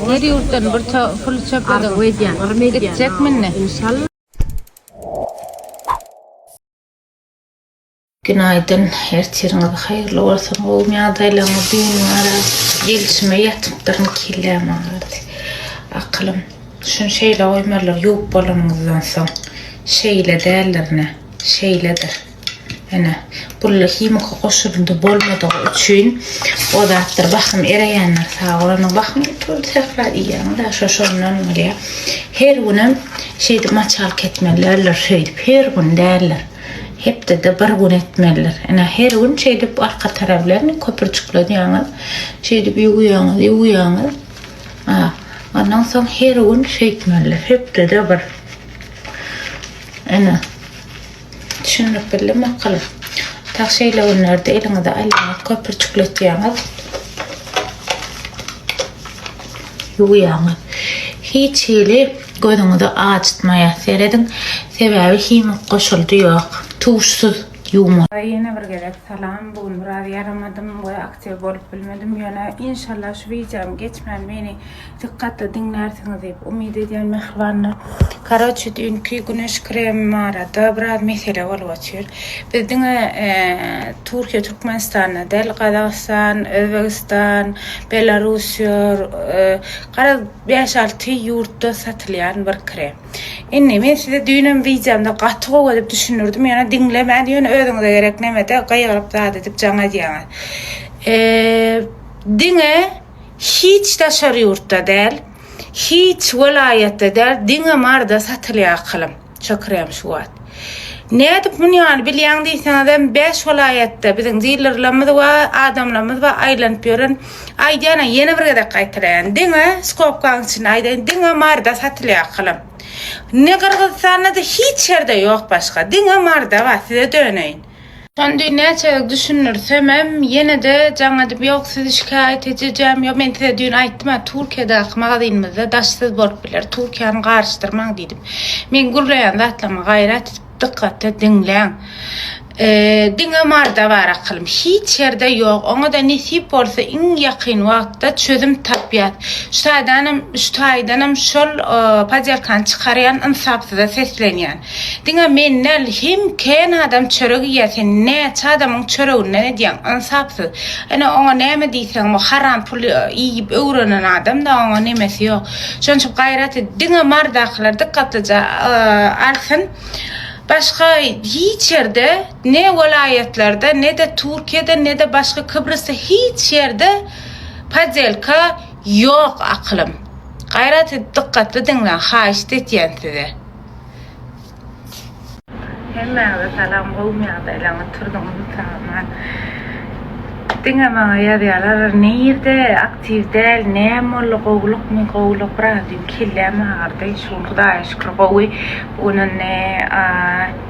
Her yurtdan bir full çöpedin. Gidecek minne. İnşallah. Günaydın. Her çeriniz hayırlı olsun. Oğlum adaylarımı düğünlara gelişime yatımlarını kirleme vardı. Aklım. Şun şeyle oymarlar yok bolumuzdan son. Şeyle değerlerine. Şeyledir. Yani bulla himika koşulunda bolmadığı için o da attır bakım ereyenler sağ olanı bakım tüm sefer iyi da şoşondan oluyor. Her günüm şeyde maçalk etmelerler şeyde her gün derler. Hep de bir gün etmeler. Yani her gün şeyde bu arka taraflarını köpürçükledi yani. Şeyde bir uyanır. Ondan sonra her gün şey etmeler. Hep de bir. Yani düşünüp bildim bakalım. Tak şeyle onlarda elinde alana köpürçükledi yani. Uyanır. Hiç öyle gözünü açtmaya seyredin. Sebebi himik koşuldu yok. Tuşsuz yumur. Yine bir gerek salam. Bugün biraz yaramadım. Bu aktif olup bilmedim. Yani inşallah şu videom geçmem beni dikkatli dinlersiniz deyip umid ediyorum mehvanlar. Karaçı dünkü güneş kremi aradı. Biraz mesele olup açıyor. Bizden Türkiye, Türkmenistan'a del Kazakistan, Özbekistan, Belarusya, 5-6 yurtta satılan bir krem. Men size düğünüm videomda qatığı olub düşünürdüm. Yani dinlemedi. Yani özüňize gerek nemede gaýaryp zat edip jaňa diýäňiz. Diňe hiç de şer yurtda del, hiç vilayetde del, diňe marda satylýar kılım. Şu krem şu wat. Ne edip bunu yani bilýän diýseňiz 5 vilayetde biziň dilerlerimiz we adamlarymız we aýlanyp ýören aýdana ýene bir gedek gaýtyrýan. Diňe skopkaň içinde aýdan diňe marda satylýar kılım. Ne Kırgızistan'da da hiç yerde yok başka. Diňe marda var size döneyin. Son dünyaya düşünürsem yine de jaňa dip yok sizi şikayet edeceğim. Yo men size dün aýtdym Türkiýede magazynymyzda daşsız bolup biler. Türkiýany garşdyrmaň diýdim. Men gurlaýan zatlama gaýrat dikkatli dinleň. Diňe marda var akılım. Hiç yerde yok. Ona da nesip olsa en yakın vakta çözüm tapýat. Şu aydanam şol pajarkan çıkaryan insapsyza seslenýän. Diňe mennel hem ken adam çöregi ýesen ne adamyň çöreginden edýän insapsy. Ana ona näme diýseň o haram pul ýyp öwrenen adam da ona nemesi yok. Şonçu gaýrat diňe marda aklar dikkatlice alsın. Başka hiç yerde ne vilayetlerde ne de Türkiye'de ne de başka Kıbrıs'ta hiç yerde pazelka yok aklım. Gayret dikkatli dinle haşt etyen size. Hemen selam olmayan elana turdum tamam. Dinle bana yazıyorlar nerede aktif değil ne mollu qoğuluk mi qoğuluk bıraktım killeme ardı şurada şükür qoğuy bunun ne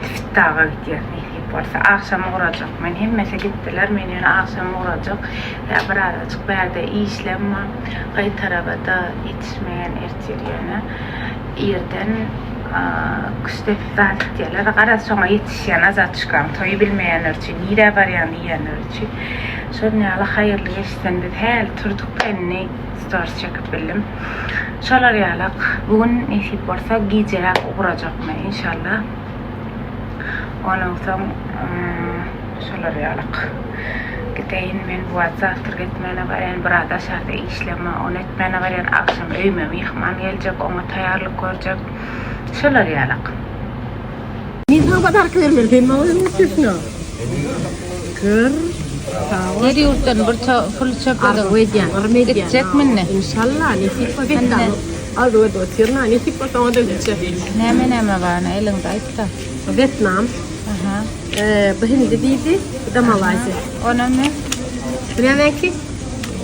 iftağa gidiyor ne varsa akşam uğrayacak men hemmesi gittiler men yine akşam uğrayacak ya birazcık berde işlem var kay tarafta yetişmeyen ertiriyene yerden küste zat diyorlar ara sonra yetişen azat çıkan toyu bilmeyenler için nire var yani yiyenler için sonra Allah hayırlı geçsin biz her turduk benni stories çekip bildim şolar yalak bugün nesip varsa gecerak uğrayacak mı inşallah ondan sonra şolar yalak gideyin men bu azatır gitmene veren burada şarda işleme onu etmene veren akşam öyme mihman gelecek ona tayarlık görecek şolar yalak Nizam kadar kırılır benim oğlum üstüne. Kır. Her yurtdan bir full çöpedin. Gidecek minne. İnşallah nesip olsa. Al do sirna nesip olsa o da gidecek. Näme bana elinde aýtda. Vietnam. Aha. Bu Hindi diýdi, bu da Malayzya. Ona ne? Bilemeki?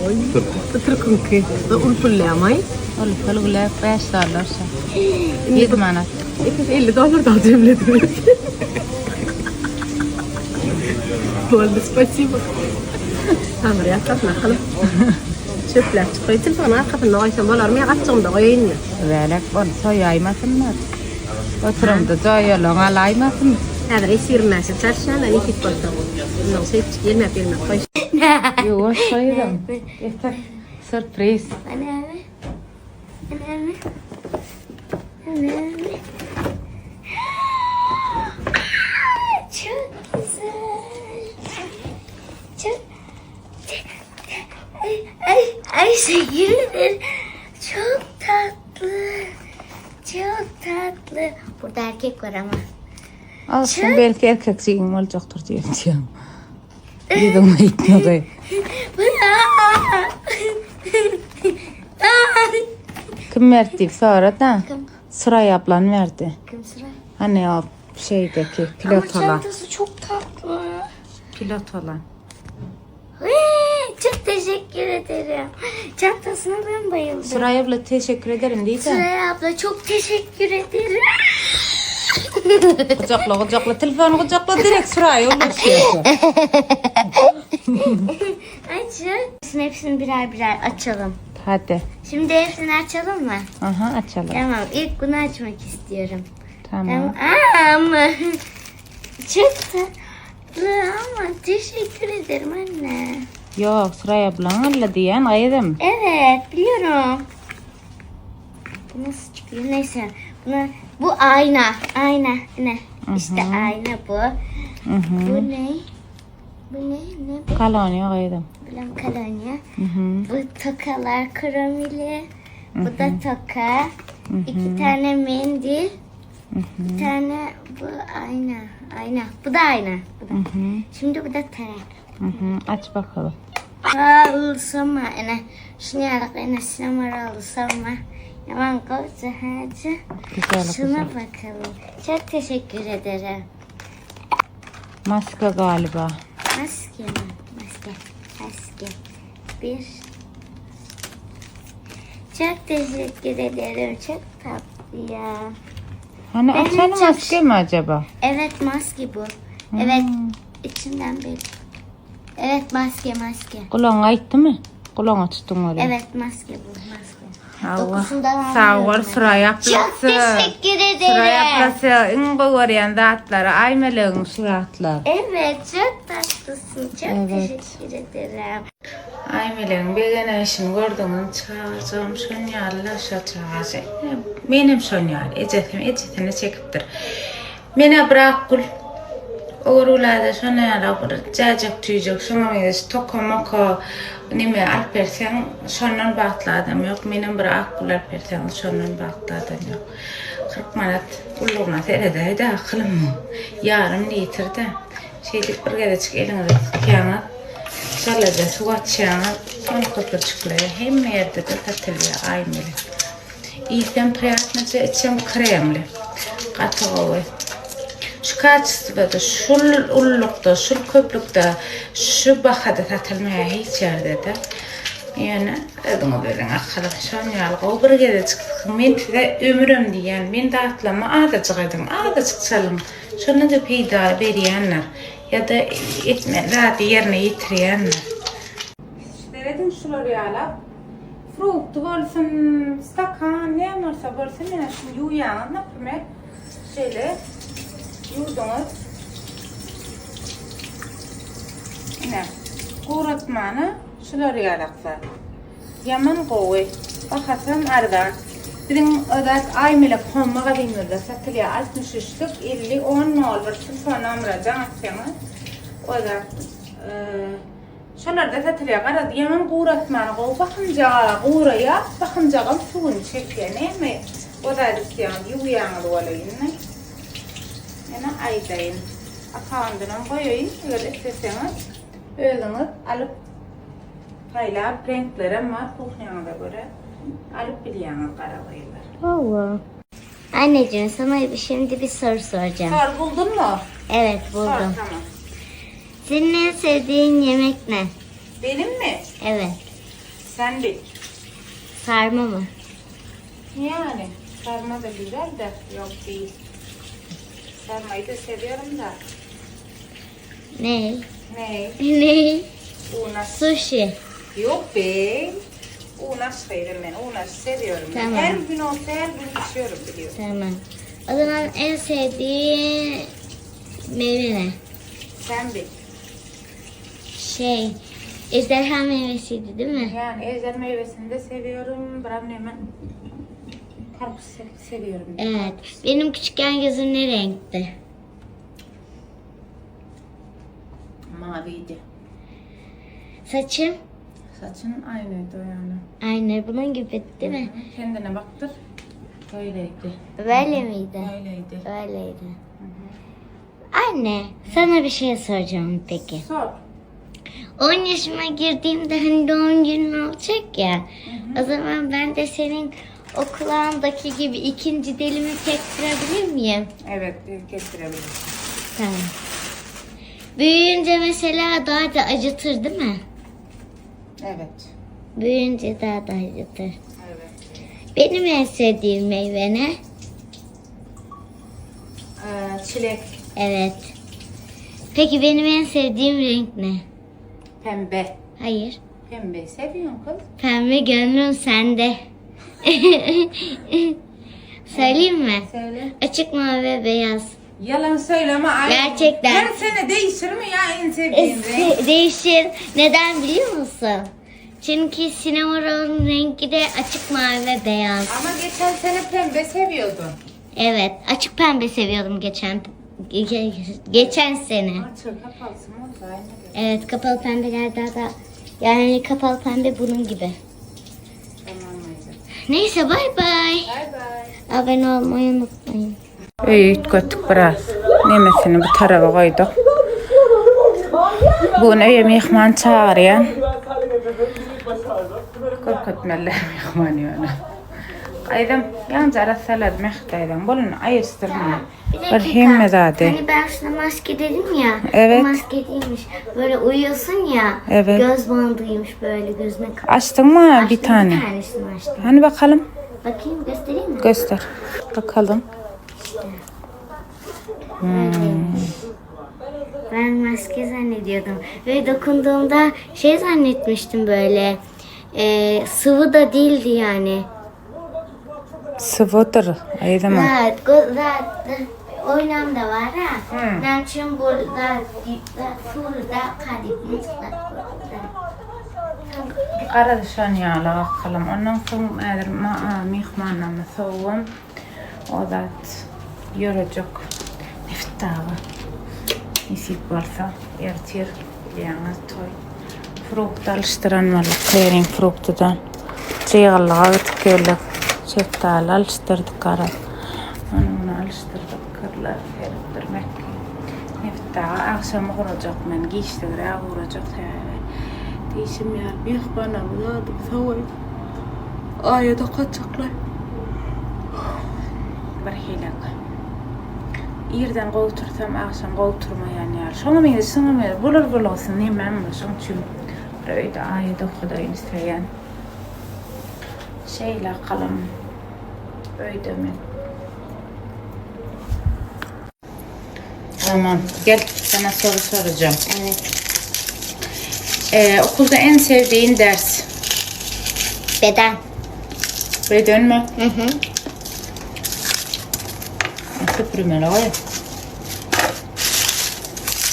Oy. Türkünki. Bu ulpullamay. Ulpullar $5 sa. 1 manat. $50 da cemledim. Oldu, спасибо. Tamam ya, katma kalım. Çöpler çıkıyor. Telefonu arkasında koysan bolar mı? Açığımda koyayım mı? Velek bol soy aymasınlar. Oturumda joyolong alaymasın. Hadi esirmesin. Çarşıdan da ne fit koysam. Bundan sonra hiç gelmep koy. Yok koydum. Sürpriz. Önemli. Önemli. Çok güzel. Çok. Ay sevgilim. Çok tatlı. Çok tatlı. Burada erkek var ama. Olsun belki erkekçiğin olacaktır diye diyorum. Dedim gitmedi. Kim verdi sonra da? Kim? Sıray ablan verdi. Kim sıra? Hani o şeydeki Ama pilot olan. çantası çok tatlı. Pilot olan. Çok teşekkür ederim. Çantasına ben bayıldım. Sıray abla teşekkür ederim diyeceğim. Sıra abla çok teşekkür ederim. Kucakla telefonu kucakla direkt Sıray'a ulaşıyorsun. Açın. Hepsini birer birer açalım. Hadi. Şimdi hepsini açalım mı? Aha açalım. Tamam. İlk bunu açmak istiyorum. Tamam. Ama çok tatlı ama teşekkür ederim anne. Yok Sıray ablan öyle diyen ayırım. Evet biliyorum. Bu nasıl çıkıyor? Neyse. Bu ayna. Ayna. Ne? İşte ayna bu. Bu ne? Bu ne? Ne bu? Kalonya ayırım. Bilen kolonya. Bu tokalar kromili. Bu da toka. 2 tane mendil. Bir tane bu ayna. Ayna. Bu da ayna. Bu da. Şimdi bu da tarak. Aç bakalım. Alsama ene. Şunu yarak ene sinema alsama. Yaman koca hacı. Güzel Şuna güzel. bakalım. Çok teşekkür ederim. Maske galiba. Maske mi? Maske. Bir. Çok teşekkür ederim. Çok tatlı ya. Hani Benim açan çok- maske mi acaba? Evet maske bu. Evet. İçinden belli. Evet maske. Kulağın ayıttı mı? Kulağın açtın oraya. Evet maske bu. Maske. Allah. Dokusundan Sağ ol anlıyorum Sıray ablası. Çok teşekkür ederim. Sıray ablası en bağırayan dağıtları. Aymeleğin suratlar. Evet çok tatlısın. Çok Evet. teşekkür ederim. Aymeleğin bir gene işini gördüğümün çağıracağım. Şönyarlı aşağı çağıracağım. Benim şönyar. Ecetini çekiptir. Mene bırak gül. Oğrularda şönyarlı bir cacık tüyecek. Şuna meydeş toko moko. Nime alpersen şondan bağıtladım yok. Mene bırak gül alpersen şondan bağıtladım yok. 40 manat kulluğuna teredeydi akılım. Yarım litrde. Şeydik bir gedecik elinize tıkayanat. Şalada su açacağınız. Son kapı çıkıyor. Hem yerde de tatlıya aymeli. İyiden priyatlıca içim kremli. Katığı. Şu kaçısı şu ullukta, şu köplükte, şu bakada tatılmaya hiç yerde de. Yani adımı böyle akıllı şanyalık. O bir kere çıktık. Men de ömrüm diyen, men de atlama adacık edim, adacık çalım. Şunu da peyda veriyenler ya da etmeler yerine yitiriyenler. İşlerin şuları yalap. Frukt olsun, stakan, ne varsa olsun, ben şimdi yuyanım, napırmer şöyle yudunuz. Ne? Kuratmanı şuları yalaklar. Yaman koy. Bakasın arada. Bizim ödet aymelek hommaga dinlerde satılıyor 63'lük 50 10 nol bir telefon numaradan atsanız. Ödet şularda satılıyor. Arada yaman kuratmanı koy. Bakınca kuraya, bakınca suyun çekiyor. Ne mi? Ödet yani yuyanır olayın. Yani aydayın. Akandından koyayım. Öyle isteseniz. Öğünüz alıp paylar, renkleri var. Kuhniyana göre alıp biliyana kararıylar. Allah. Anneciğim sana şimdi bir soru soracağım. Sor buldun mu? Evet Sor buldum. tamam. Senin en sevdiğin yemek ne? Benim mi? Evet. Sen bil. Sarma mı? Yani sarma da güzel de yok değil. Sarmayı da seviyorum da. Ne? Ne? Ne? Una. Sushi. Yok be. Una severim ben. Una seviyorum. Tamam. Her gün olsa her gün içiyorum biliyorum. Tamam. O zaman en sevdiğin meyve ne? Sen bil. Ejderha meyvesiydi değil mi? Yani ejder meyvesini de seviyorum. Bırak hemen karpuz seviyorum. Evet. Benim küçükken gözüm ne renkti? Maviydi. Saçım? Saçın aynıydı o yani. Aynı bunun gibi değil mi? Kendine baktır. Böyleydi. Böyle miydi? Böyleydi. Öyleydi. Anne, sana bir şey soracağım peki. Sor. 10 yaşıma girdiğimde hani doğum günün olacak ya. O zaman ben de senin o kulağındaki gibi ikinci dilimi çektirebilir miyim? Evet, getirebilirsin. Tamam. Büyüyünce mesela daha da acıtır değil mi? Evet. Büyüyünce daha da acıtır. Evet. Benim en sevdiğim meyve ne? Çilek, Evet. Peki benim en sevdiğim renk ne? pembe. Hayır. Pembeyi seviyorum kız. Pembe gönlüm sende. Söyleyeyim mi? Söyle. Açık mavi ve beyaz. Yalan söyleme. Ay. Gerçekten. Her sene değişir mi ya en sevdiğin renk? Değişir. Neden biliyor musun? Çünkü sinemanın rengi de açık mavi ve beyaz. Ama geçen sene pembe seviyordun. Evet, açık pembe seviyordum geçen sene. Açık kapalsın o da aynı. Evet, kapalı pembeler daha da yani kapalı pembe bunun gibi. Tamam mıydı? Neyse bay bay. Bay bay. Abone olmayı unutmayın. Öğüt götük biraz. Nemesini bu tarafa koyduk. Bugün öyle mihman çağırıyan. Korkutmalar mihman yani. Aydım yalnız arasalar mehtaydım. Bolun ayıstırma. Bir himme zaten. Hani ben sana maske dedim ya. Evet. O maske değilmiş. Böyle uyuyorsun ya. Evet. Göz bandıymış böyle gözüne kapat. Açtın mı Açtım, bir tane? Bir tanesini açtım. Hani bakalım. Bakayım göstereyim mi? Göster. Bakalım. Ben maske zannediyordum. Ve dokunduğumda şey zannetmiştim böyle. Sıvı da değildi yani. Sıvıdır. Aydım mı? Evet, oynam da var ha. Naçın burada, burada kadipimiz var. Kardeşan ya la bakalım. Ondan sonra eğer mihmanla mı soğum. O da yoracak. Nefit dağı. Nisip varsa ertir. Yalnız toy. Frukt alıştıran var. Kayrin fruktudan. Ceygallağa tıkıyorlar. Şeftali alıştırdık karar. Onu alıştırdık. Kırlar erdirmek. Nefit dağı akşam kuracak. Ben giyiştirre kuracak. Değişim yer. Büyük bana buladım. Savay. Ayada kaçaklar. Bir hilak. Yerden qovtursam akşam qovturmayan yer. Şoňa meni şoňa ber. Bular olsun nemem şoň üçin. Öýde aýda Hudaýyň isteýän. Şeýle kalım. Öýde men. Tamam. Gel sana soru soracağım. Evet. Okulda en sevdiğin ders? Beden. Beden mi? Hı hı. Nasıl primero?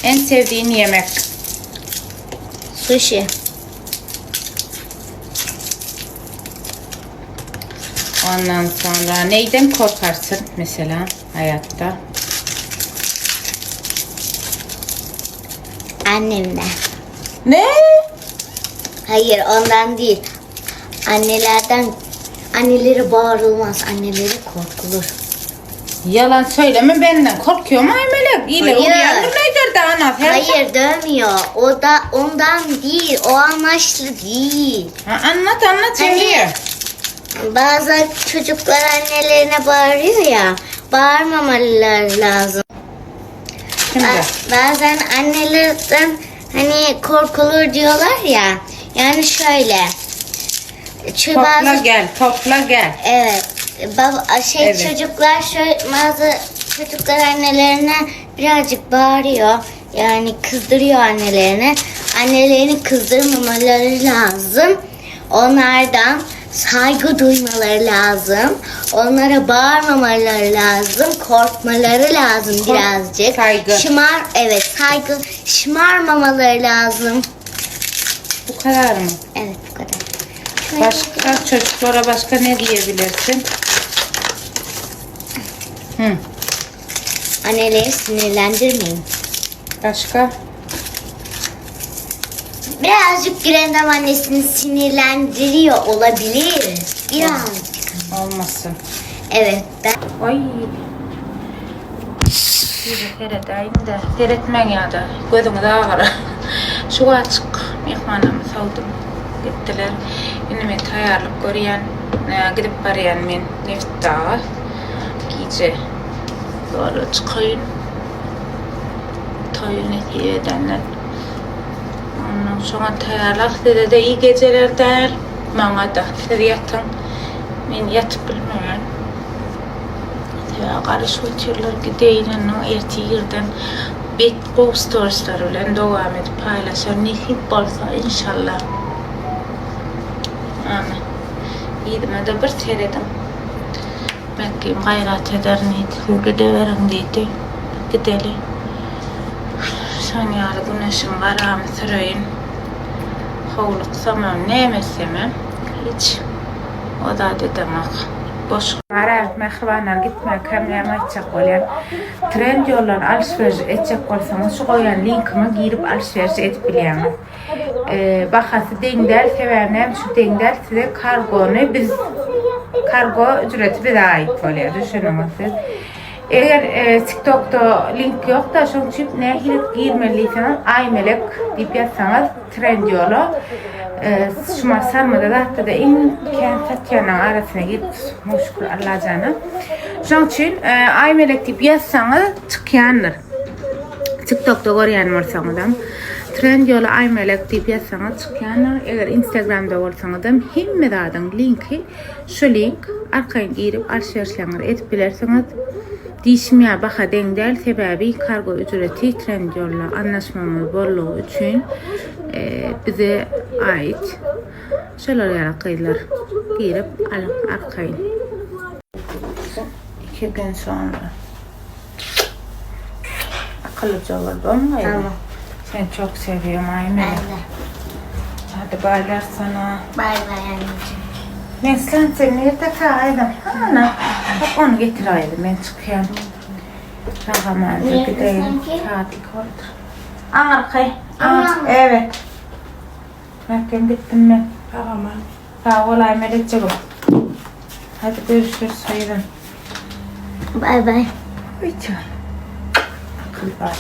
En sevdiğin yemek? Sushi. Ondan sonra neyden korkarsın mesela hayatta? Annemden. Ne? Hayır ondan değil. Annelerden. Anneleri bağırılmaz. Anneleri korkulur. Yalan söyleme benden korkuyorum ay melek. İle Hayır. uyandım neydir de ana? Hayır dövmüyor. O da ondan değil. O amaçlı değil. Anlat Hani şimdi. bazı çocuklar annelerine bağırıyor ya. Bağırmamaları lazım. Şimdi. Bazen annelerden hani korkulur diyorlar ya. Yani şöyle. Topla gel, topla gel. Evet. Evet. Çocuklar şöyle bazı çocuklar annelerine birazcık bağırıyor. Yani kızdırıyor annelerini. Annelerini kızdırmamaları lazım. Onlardan saygı duymaları lazım. Onlara bağırmamaları lazım. Korkmaları lazım birazcık. Saygı. Saygı. Şımarmamaları lazım. Bu kadar mı? Evet bu kadar. Başka çocuklara başka ne diyebilirsin? Hı. Anneleri sinirlendirmeyin. Başka? Birazcık Gürendam annesini sinirlendiriyor olabilir. Biraz. Olmasın. Evet ben. Ay. Bir seyredeyim de. Seyretmen ya da. Gözümü de ağrı. Şu açık. Mehmanımı savdum. Gittiler. Önüme tayarlık görüyen. Gidip barayan men. Neft dağı. Gece. Doğru çıkayım. Toyun edenler. Ondan sonra tayarlık dedi de iyi geceler der. Bana da. Dedi yatın. Men yatıp bilmiyorum. Ya karış uçurlar gideyin erti yerden bet posters bilen devam edip paylaşır ne hep olsa inşallah. Amin. İyidime de bir seyredim. Belki gayret eder neydi, gideverin deydi. Gideli. Sanyalı güneşin karamı süreyim. Hovluk zaman ne emesem hiç. O da dedemek. Boş. Ara mehribanlar gitmek hem açacak olan trend yollar alışveriş edecek olsanız şu koyan linkime girip alışveriş edip biliyiniz. Bakası dengdel severnem şu dengdel size kargonu biz kargo ücreti bize ait oluyor düşünün. Eğer TikTok'ta link yok da şunun için ne girmeliyseniz aymelek deyip yazsanız trend yolu şuma sarmada da hatta da imkan satyanın arasına girip muşkul alacağını. Şunun için aymelek deyip yazsanız çıkayanlar. TikTok'ta görüyen olsanız da trend yolu aymelek deyip yazsanız çıkayanlar. Eğer Instagram'da olsanız da himmedadan linki şu link arkaya girip alışverişlerinizi edip bilerseniz değişmeye baka dengdel sebebi kargo ücreti trend yolla anlaşmamız bolluğu için bize ait şöyle yarakaylar girip arkayın 2 gün sonra akıllıca oldu mu? Tamam. Sen çok seviyorum Aymel. Hadi baylar sana. Bay bay anneciğim. Ben seni nerede kaydım? Ana, bak onu getireydim ben çıkıyorum. Rahamanca gideyim. Tatil oldu. Arkay. Evet. Bakın gittim ben. Rahaman. Sağ ol Aymel'ciğim. Hadi görüşürüz. Hayırın. Bay bay. Ay canım. Akıl var.